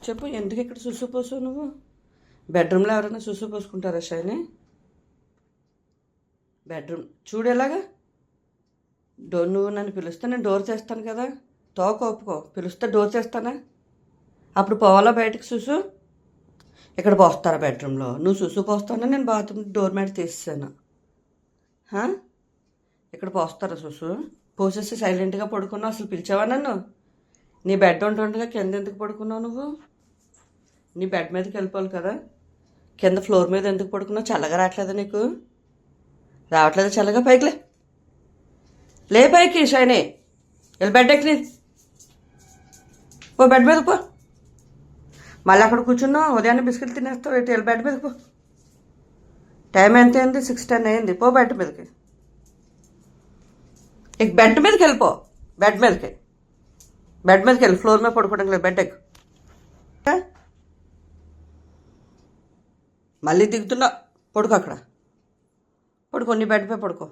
చెప్పు, ఎందుకు ఇక్కడ సుసు పోసావు నువ్వు? బెడ్రూమ్లో ఎవరైనా సుసు పోసుకుంటారా షైని? బెడ్రూమ్ చూడు ఎలాగా. నువ్వు నన్ను పిలుస్తే నేను డోర్ చేస్తాను కదా. తోక ఒప్పుకో, పిలుస్తే డోర్ చేస్తానా? అప్పుడు పోవాలా బయటకు సుసు? ఇక్కడ పోస్తారా బెడ్రూమ్లో? నువ్వు సుసు పోస్తానా? నేను బాత్రూమ్ డోర్ మ్యాట్ తీసేసాను. ఇక్కడ పోస్తారా సుసు? పోసేసి సైలెంట్గా పడుకున్నావు. అసలు పిలిచావా నన్ను? నీ బెడ్ ఉంటుండగా కింద ఎందుకు పడుకున్నావు నువ్వు? నీ బెడ్ మీదకి వెళ్ళిపోవాలి కదా. కింద ఫ్లోర్ మీద ఎందుకు పడుకున్నావు? చల్లగా రావట్లేదా నీకు? రావట్లేదు చల్లగా? పైకిలే, లే పైకి షైనే. వెళ్ళి బెడ్ ఎక్కి పో, బెడ్ మీద పో. మళ్ళీ అక్కడ కూర్చున్నావు, ఉదయాన్నే బిస్కెట్ తినేస్తావు. వెళ్ళి బెడ్ మీదకి పో. టైం ఎంత అయింది? 6:10 అయింది. పో బెడ్ మీదకి. ఇక బెడ్ మీదకి వెళ్ళిపో. బెడ్ మీదకి వెళ్ళి ఫ్లోర్ మీద పడుకోవడం లేదు. బెడ్ ఎక్కు. మళ్ళీ దిగుతున్నా. పడుకో, అక్కడ పడుకో. నీ బెడ్ పై పడుకో.